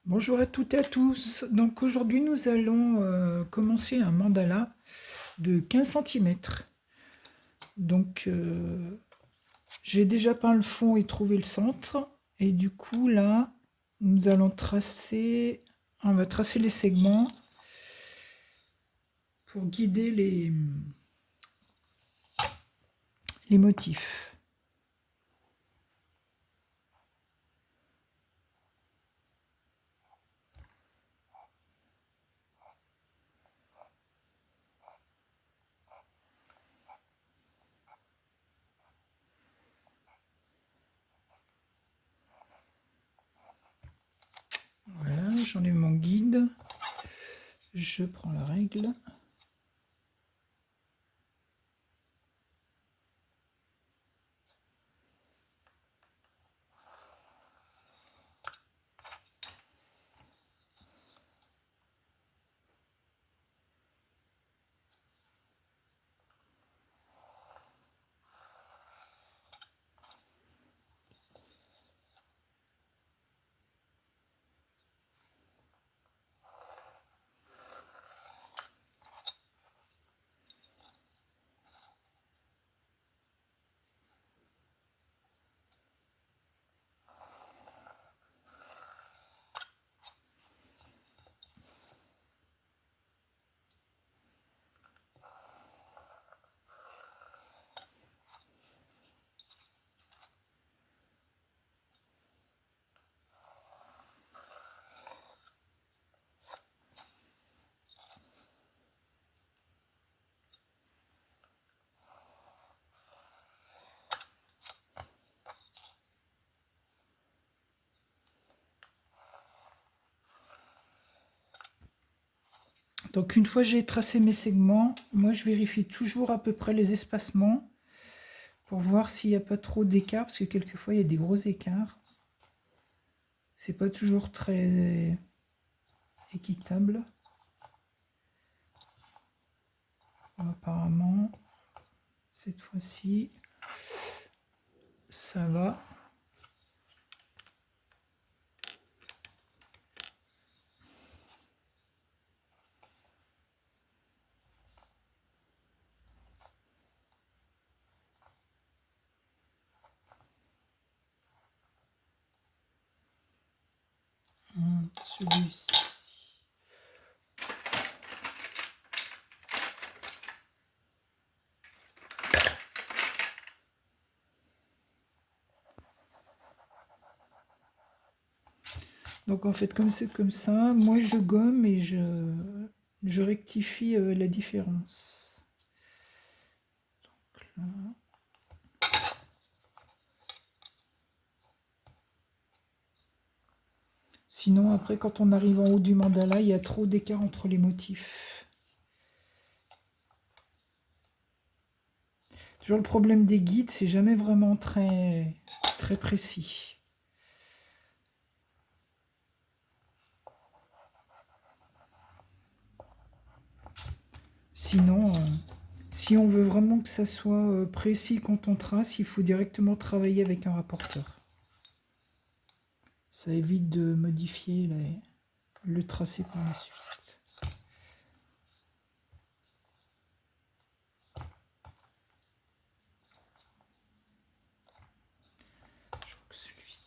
Bonjour à toutes et à tous. Donc aujourd'hui nous allons commencer un mandala de 15 centimètres. Donc j'ai déjà peint le fond et trouvé le centre. Et du coup là nous allons tracer, on va tracer les segments pour guider les motifs. Voilà, j'enlève mon guide. Je prends la règle. Donc une fois j'ai tracé mes segments, moi je vérifie toujours à peu près les espacements pour voir s'il n'y a pas trop d'écart, parce que quelquefois il y a des gros écarts. C'est pas toujours très équitable. Bon, apparemment, cette fois-ci, ça va. Celui-ci. Donc en fait, comme c'est comme ça, moi je gomme et je rectifie la différence. Donc là. Sinon, après, quand on arrive en haut du mandala, il y a trop d'écart entre les motifs. Toujours le problème des guides, c'est jamais vraiment très précis. Sinon, si on veut vraiment que ça soit précis quand on trace, il faut directement travailler avec un rapporteur. Ça évite de modifier le tracé par la suite. Je crois que celui-ci.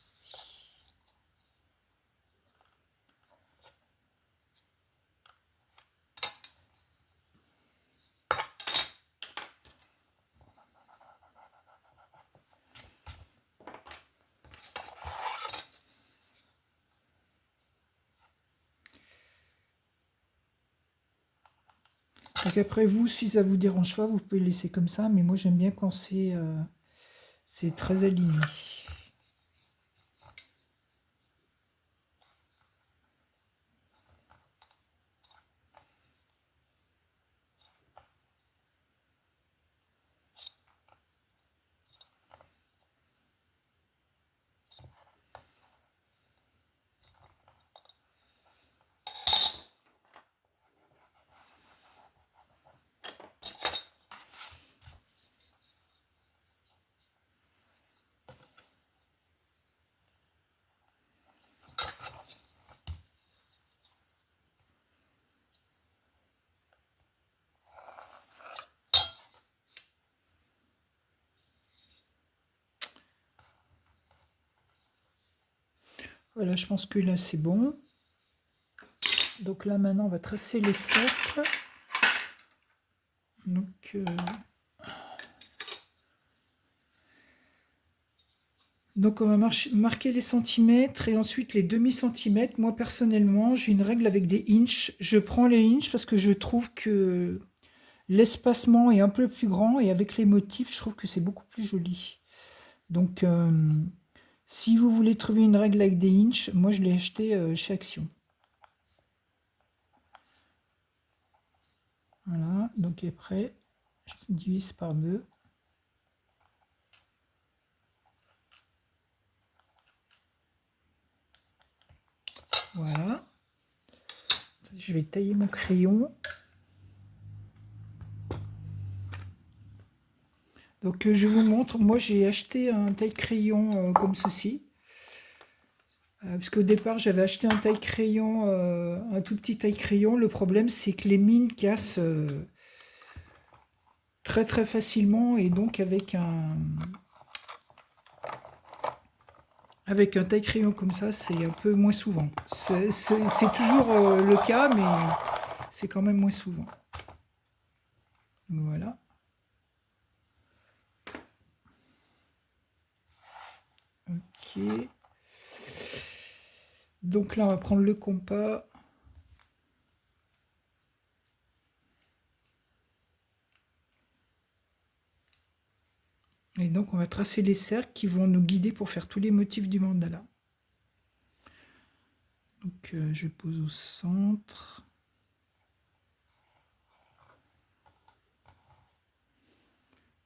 Donc après vous, si ça vous dérange pas, vous pouvez le laisser comme ça, mais moi j'aime bien quand c'est très aligné. Voilà, je pense que là c'est bon. Donc là maintenant on va tracer les cercles. Donc on va marquer les centimètres et ensuite les demi-centimètres. Moi personnellement j'ai une règle avec des inches. Je prends les inches parce que je trouve que l'espacement est un peu plus grand et avec les motifs je trouve que c'est beaucoup plus joli. Donc si vous voulez trouver une règle avec des inches, moi je l'ai acheté chez Action. Voilà, donc après je divise par 2. Voilà. Je vais tailler mon crayon. Donc je vous montre, moi j'ai acheté un taille-crayon comme ceci. Parce qu'au départ j'avais acheté un taille-crayon, un tout petit taille-crayon. Le problème c'est que les mines cassent très très facilement et donc avec un taille-crayon comme ça c'est un peu moins souvent. C'est toujours le cas mais c'est quand même moins souvent. Voilà. Ok. Donc là on va prendre le compas. Et donc on va tracer les cercles qui vont nous guider pour faire tous les motifs du mandala. Donc je pose au centre.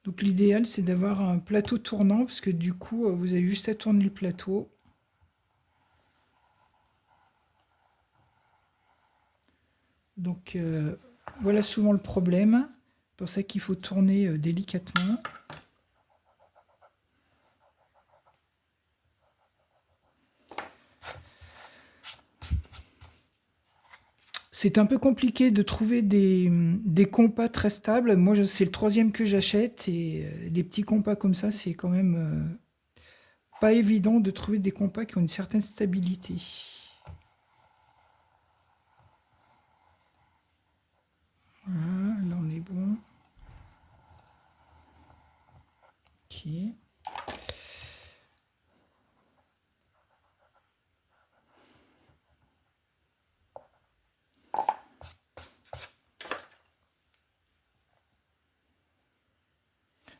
Donc l'idéal c'est d'avoir un plateau tournant parce que du coup vous avez juste à tourner le plateau. Donc voilà souvent le problème. C'est pour ça qu'il faut tourner délicatement. C'est un peu compliqué de trouver des compas très stables. Moi c'est le 3e que j'achète et les petits compas comme ça c'est quand même pas évident de trouver des compas qui ont une certaine stabilité. Voilà, là on est bon. Ok.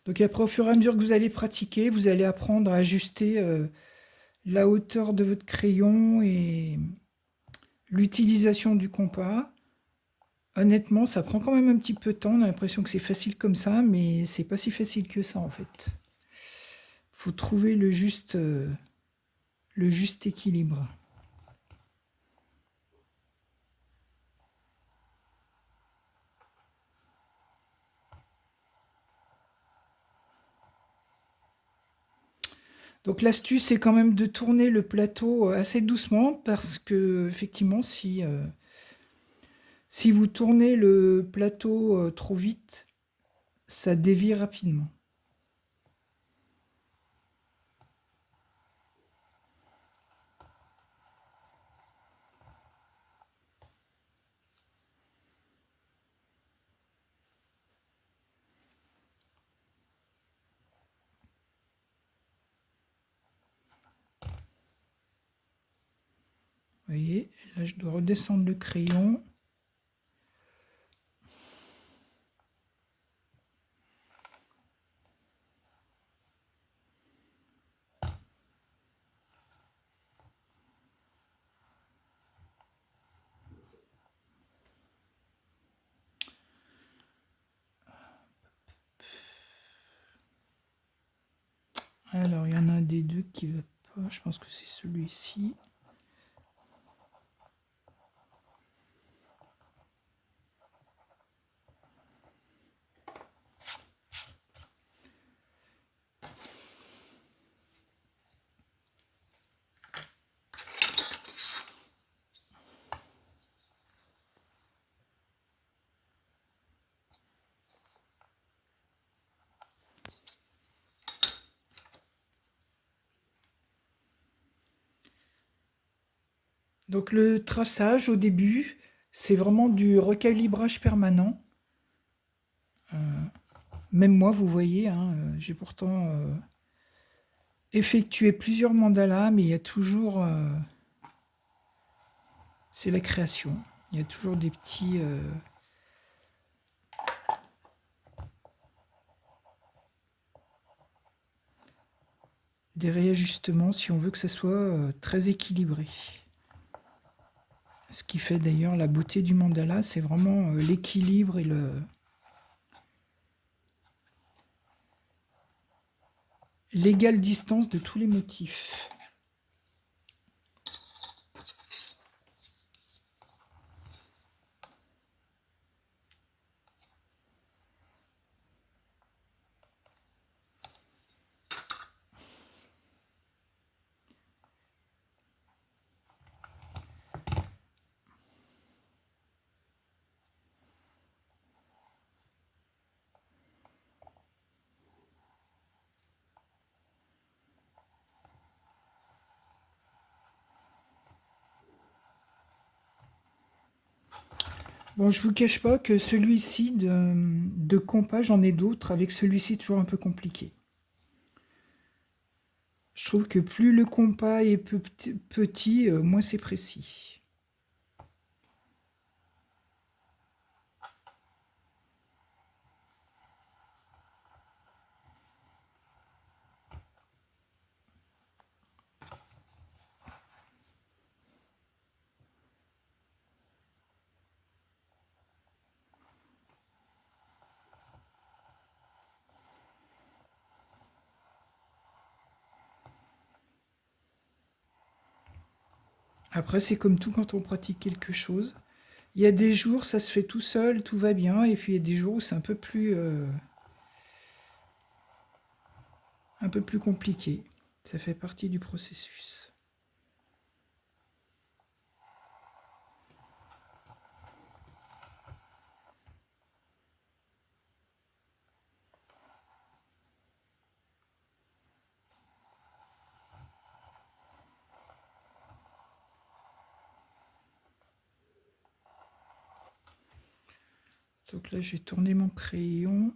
Donc après, au fur et à mesure que vous allez pratiquer, vous allez apprendre à ajuster la hauteur de votre crayon et l'utilisation du compas. Honnêtement, ça prend quand même un petit peu de temps. On a l'impression que c'est facile comme ça, mais c'est pas si facile que ça en fait. Faut trouver le juste équilibre. Donc l'astuce, c'est quand même de tourner le plateau assez doucement parce que effectivement, si vous tournez le plateau trop vite, ça dévie rapidement. Vous voyez, là je dois redescendre le crayon. Alors, il y en a un des deux qui ne va pas. Je pense que c'est celui-ci. Donc le traçage au début, c'est vraiment du recalibrage permanent. Même moi, vous voyez, hein, j'ai pourtant effectué plusieurs mandalas, mais il y a toujours... c'est la création. Il y a toujours des petits... des réajustements si on veut que ça soit très équilibré. Ce qui fait d'ailleurs la beauté du mandala, c'est vraiment l'équilibre et l'égale distance de tous les motifs. Bon, je vous cache pas que celui-ci de compas, j'en ai d'autres. Avec celui-ci, toujours un peu compliqué. Je trouve que plus le compas est petit, moins c'est précis. Après, c'est comme tout quand on pratique quelque chose. Il y a des jours, ça se fait tout seul, tout va bien, et puis il y a des jours où c'est un peu plus compliqué. Ça fait partie du processus. Donc là, j'ai tourné mon crayon.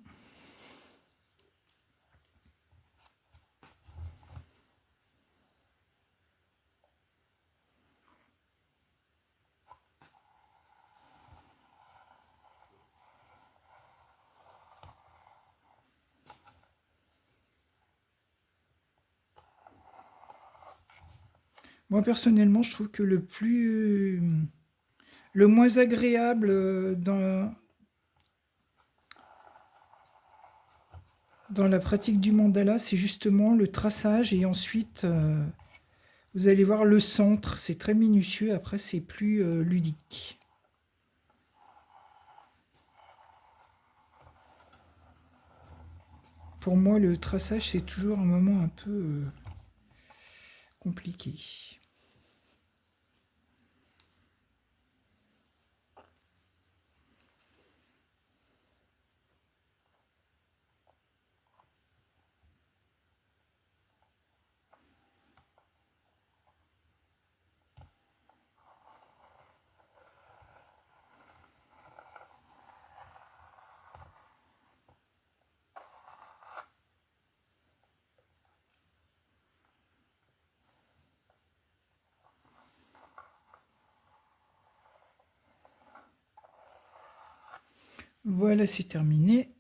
Moi, personnellement, je trouve que le moins agréable dans la pratique du mandala, c'est justement le traçage et ensuite, vous allez voir le centre, c'est très minutieux, après c'est plus ludique. Pour moi, le traçage, c'est toujours un moment un peu compliqué. Voilà, c'est terminé.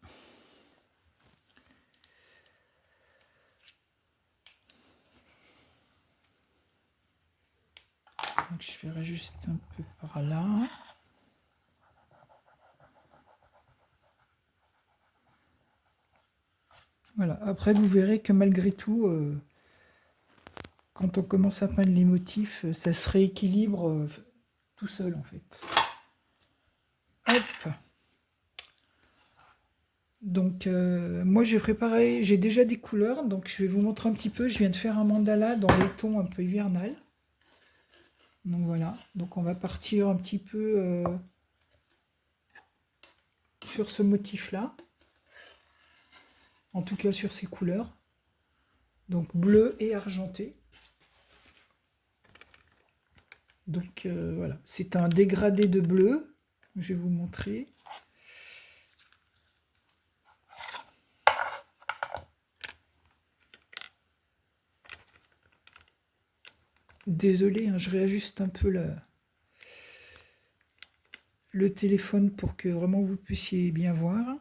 Donc, je ferai juste un peu par là. Voilà, après vous verrez que malgré tout, quand on commence à peindre les motifs, ça se rééquilibre tout seul en fait. Hop. Donc moi j'ai déjà des couleurs, donc je vais vous montrer un petit peu. Je viens de faire un mandala dans les tons un peu hivernal. Donc voilà, donc on va partir un petit peu sur ce motif-là. En tout cas sur ces couleurs. Donc bleu et argenté. Donc voilà, c'est un dégradé de bleu. Je vais vous montrer. Désolé, hein, je réajuste un peu le téléphone pour que vraiment vous puissiez bien voir.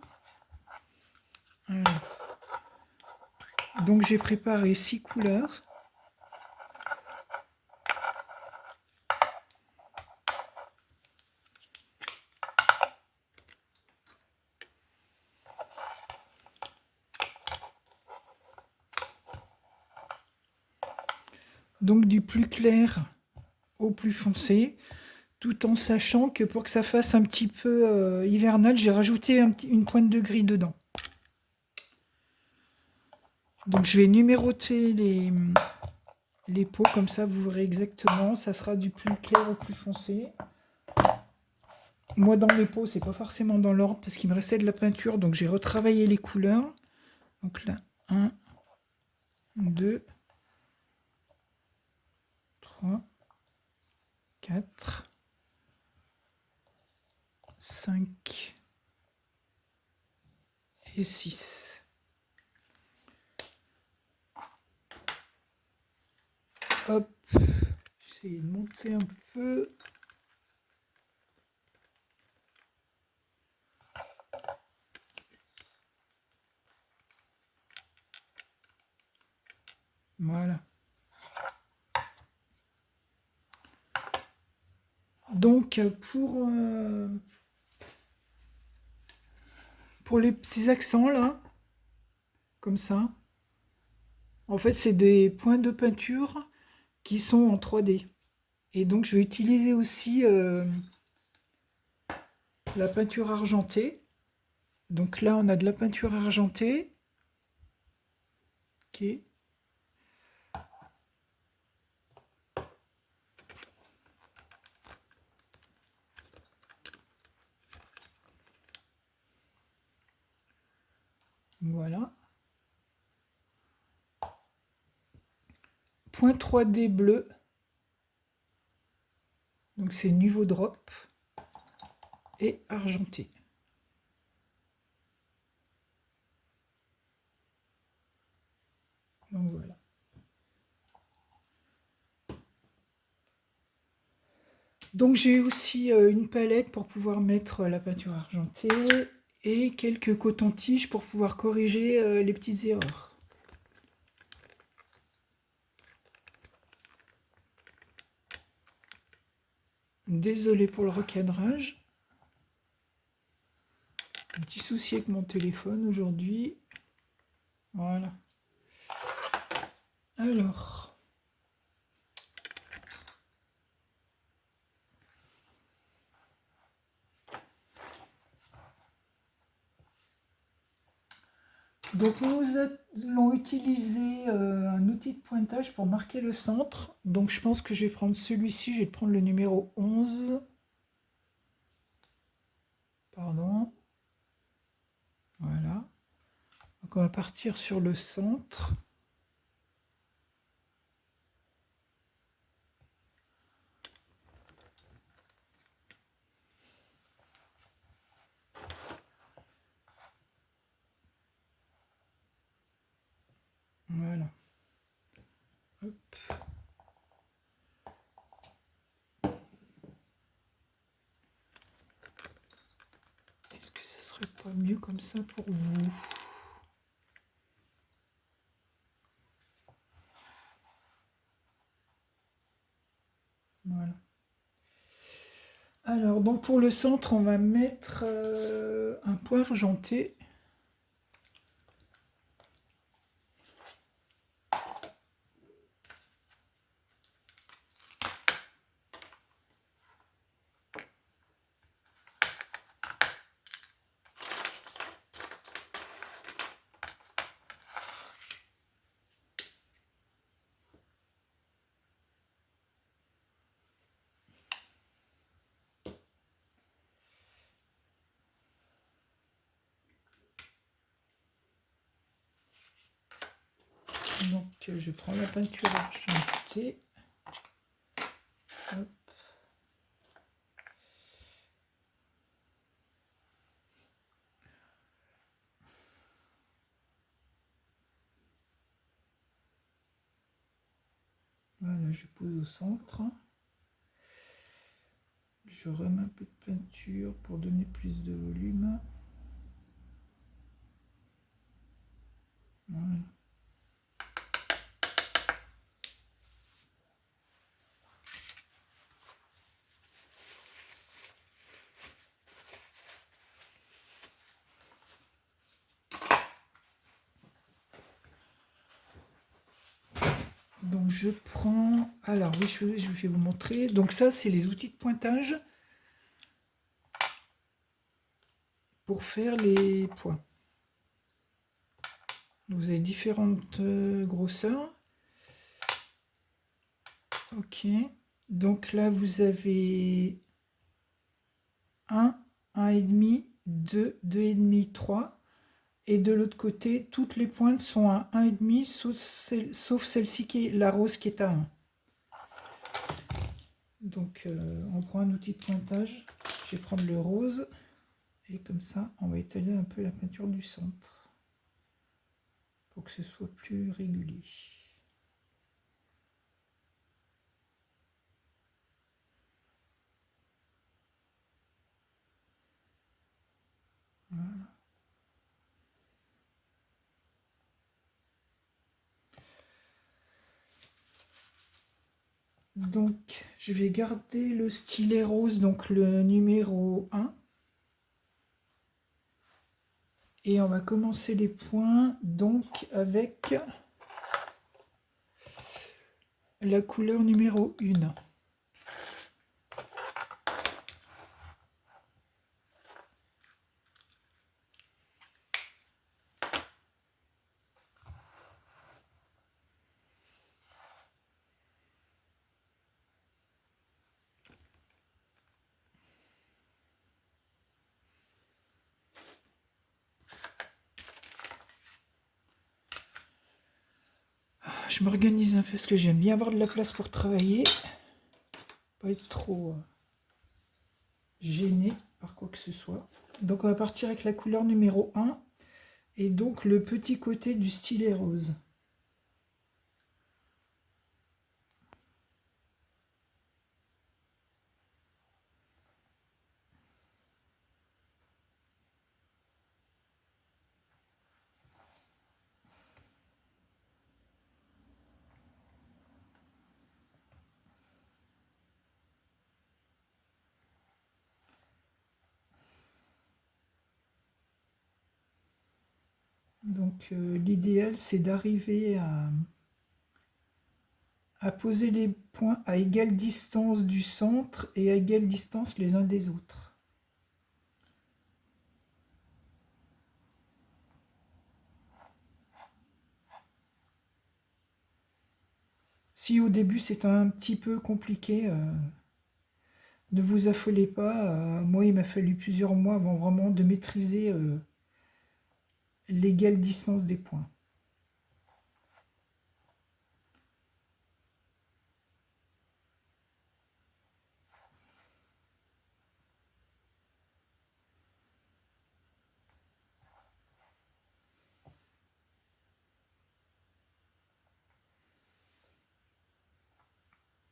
Voilà. Donc j'ai préparé 6 couleurs. Donc du plus clair au plus foncé, tout en sachant que pour que ça fasse un petit peu hivernal, j'ai rajouté une pointe de gris dedans. Donc je vais numéroter les pots, comme ça vous verrez exactement, ça sera du plus clair au plus foncé. Moi dans mes pots, c'est pas forcément dans l'ordre parce qu'il me restait de la peinture, donc j'ai retravaillé les couleurs. Donc là, 1, 2, 3, 4, 5 et 6. Hop, j'essaie de monter un peu. Voilà. Donc pour les petits accents là, comme ça, en fait c'est des points de peinture qui sont en 3D. Et donc je vais utiliser aussi la peinture argentée. Donc là on a de la peinture argentée. Ok. Voilà. Point 3D bleu. Donc c'est niveau drop. Et argenté. Donc voilà. Donc j'ai aussi une palette pour pouvoir mettre la peinture argentée et quelques cotons-tiges pour pouvoir corriger les petites erreurs. Désolé pour le recadrage. Un petit souci avec mon téléphone aujourd'hui. Voilà. Alors. Donc nous allons utiliser un outil de pointage pour marquer le centre. Donc je pense que je vais prendre celui-ci, je vais prendre le numéro 11. Pardon. Voilà. Donc on va partir sur le centre. Voilà. Hop. Est-ce que ce serait pas mieux comme ça pour vous? Voilà. Alors, donc pour le centre, on va mettre un point argenté. Donc je prends la peinture argentée. Hop. Voilà, je pose au centre. Je remets un peu de peinture pour donner plus de volume. Voilà. Donc je prends, alors oui, je vais vous montrer. Donc ça, c'est les outils de pointage pour faire les points. Vous avez différentes grosseurs. Ok. Donc là, vous avez 1, 1,5, 2, 2,5, 3. Et de l'autre côté, toutes les pointes sont à 1,5, sauf celle-ci qui est la rose qui est à 1. Donc on prend un outil de pointage. Je vais prendre le rose. Et comme ça, on va étaler un peu la peinture du centre. Pour que ce soit plus régulier. Voilà. Donc, je vais garder le stylet rose, donc le numéro 1. Et on va commencer les points, donc, avec la couleur numéro 1. Je m'organise un peu parce que j'aime bien avoir de la place pour travailler. Pas être trop gêné par quoi que ce soit. Donc on va partir avec la couleur numéro 1 et donc le petit côté du stylet rose. Donc l'idéal c'est d'arriver à poser les points à égale distance du centre et à égale distance les uns des autres. Si au début c'est un petit peu compliqué, ne vous affolez pas. Moi il m'a fallu plusieurs mois avant vraiment de maîtriser l'égale distance des points.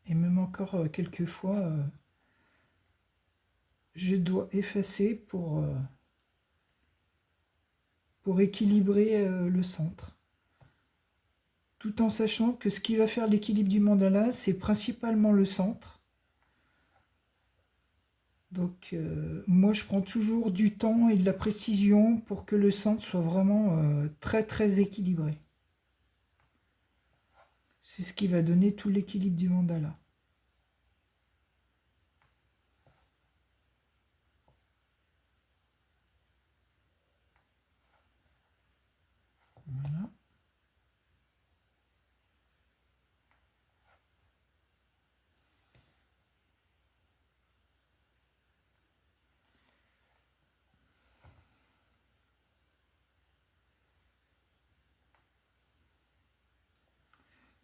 Et même encore quelques fois, je dois effacer pour équilibrer le centre. Tout en sachant que ce qui va faire l'équilibre du mandala, c'est principalement le centre. Donc moi je prends toujours du temps et de la précision pour que le centre soit vraiment très très équilibré. C'est ce qui va donner tout l'équilibre du mandala. Voilà.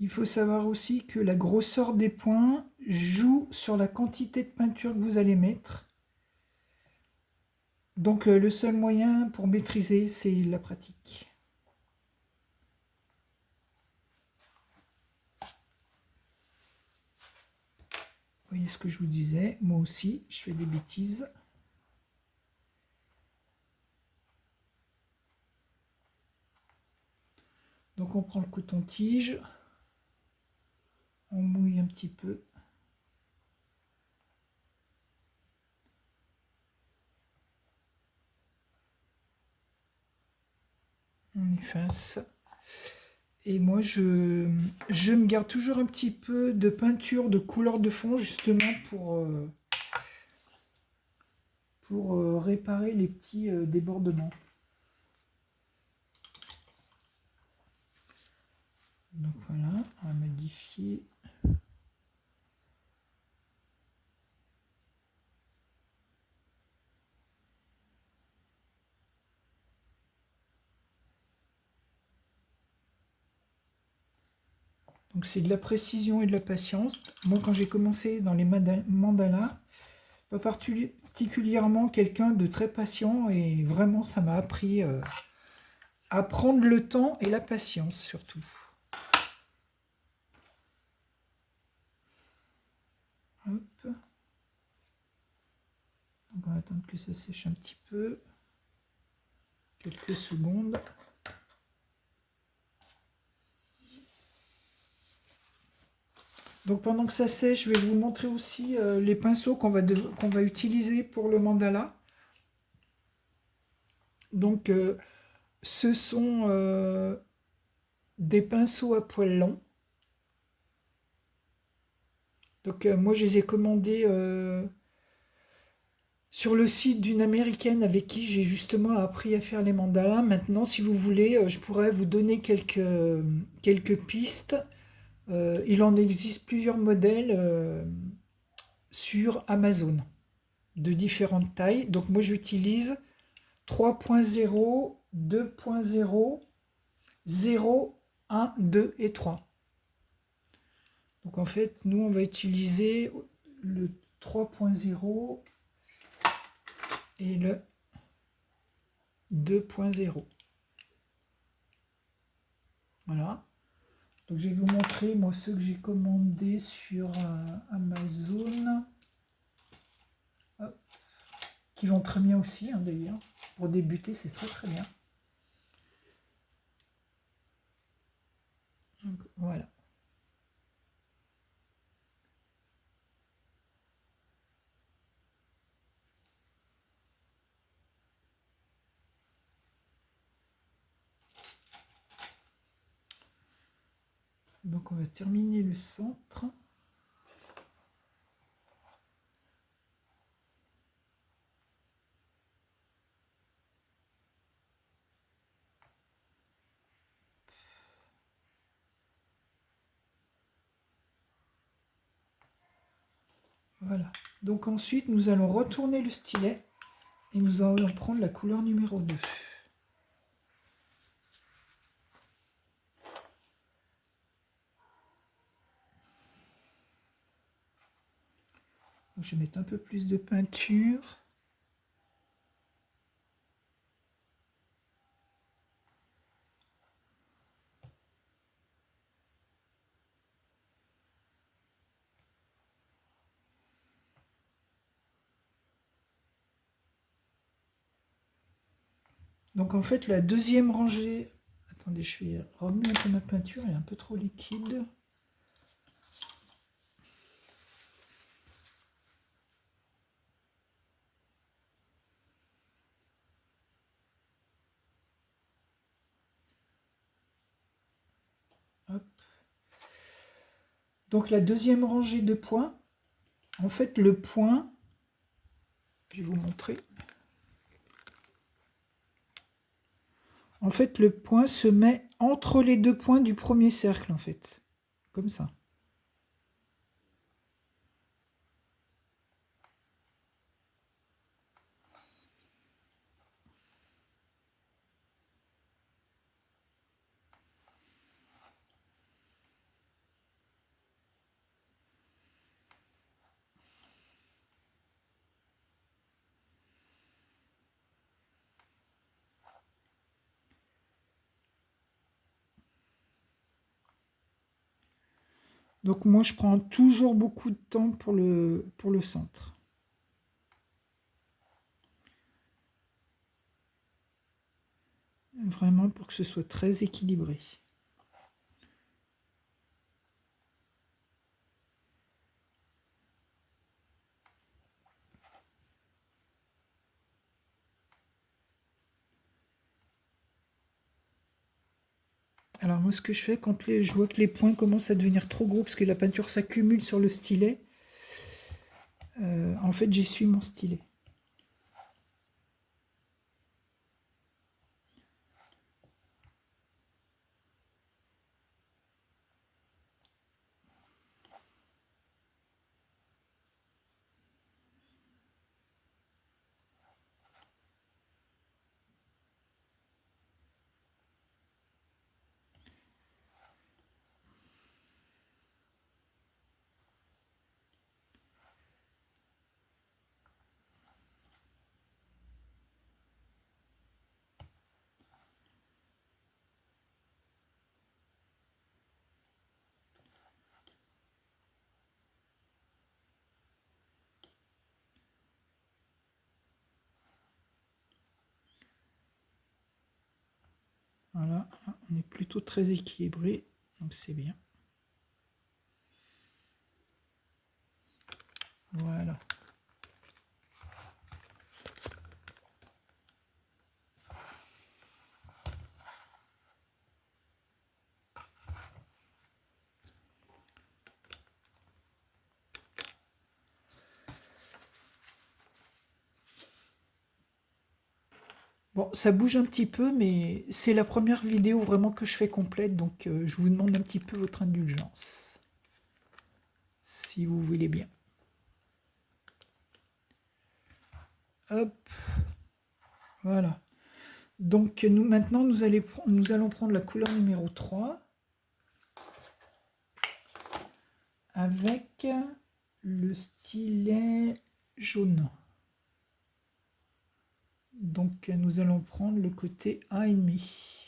Il faut savoir aussi que la grosseur des points joue sur la quantité de peinture que vous allez mettre. Donc le seul moyen pour maîtriser, c'est la pratique. Vous voyez ce que je vous disais, moi aussi, je fais des bêtises. Donc on prend le coton-tige, on mouille un petit peu. On efface. Et moi, je me garde toujours un petit peu de peinture de couleur de fond, justement pour réparer les petits débordements. Donc voilà, on va modifier. Donc c'est de la précision et de la patience. Moi, quand j'ai commencé dans les mandalas, pas particulièrement quelqu'un de très patient, et vraiment ça m'a appris à prendre le temps et la patience surtout. Hop. Donc on va attendre que ça sèche un petit peu. Quelques secondes. Donc pendant que ça sèche, je vais vous montrer aussi les pinceaux qu'on va utiliser pour le mandala. Donc ce sont des pinceaux à poils longs. Donc moi je les ai commandés sur le site d'une américaine avec qui j'ai justement appris à faire les mandalas. Maintenant, si vous voulez, je pourrais vous donner quelques pistes. Il en existe plusieurs modèles sur Amazon de différentes tailles. Donc moi j'utilise 3.0, 2.0, 0, 1, 2 et 3. Donc en fait, nous on va utiliser le 3.0 et le 2.0. Voilà. Donc je vais vous montrer moi ceux que j'ai commandés sur Amazon. Hop. Qui vont très bien aussi hein, d'ailleurs. Pour débuter, c'est très très bien. Donc, voilà. Donc on va terminer le centre. Voilà. Donc ensuite, nous allons retourner le stylet et nous allons prendre la couleur numéro 2. Donc, je vais mettre un peu plus de peinture. Donc en fait, la deuxième rangée... Attendez, je vais remuer un peu ma peinture, elle est un peu trop liquide. Hop. Donc la deuxième rangée de points, en fait le point, je vais vous montrer. En fait le point se met entre les deux points du premier cercle en fait, comme ça. Donc moi, je prends toujours beaucoup de temps pour le centre. Vraiment pour que ce soit très équilibré. Alors moi, ce que je fais quand je vois que les points commencent à devenir trop gros parce que la peinture s'accumule sur le stylet, en fait, j'essuie mon stylet. Voilà, on est plutôt très équilibré, donc c'est bien. Voilà. Bon, ça bouge un petit peu, mais c'est la première vidéo vraiment que je fais complète, donc je vous demande un petit peu votre indulgence, si vous voulez bien. Hop, voilà. Donc maintenant, nous allons prendre la couleur numéro 3 avec le stylet jaune. Donc nous allons prendre le côté 1,5.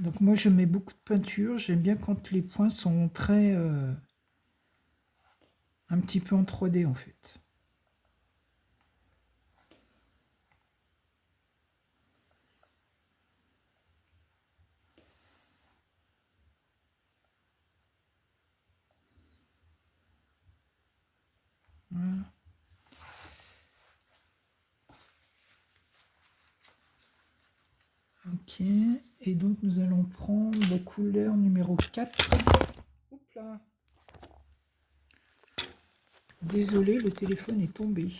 Donc moi je mets beaucoup de peinture, j'aime bien quand les points sont très un petit peu en 3D en fait. Voilà. Ok, et donc nous allons prendre la couleur numéro 4. Oups là. Désolé, le téléphone est tombé.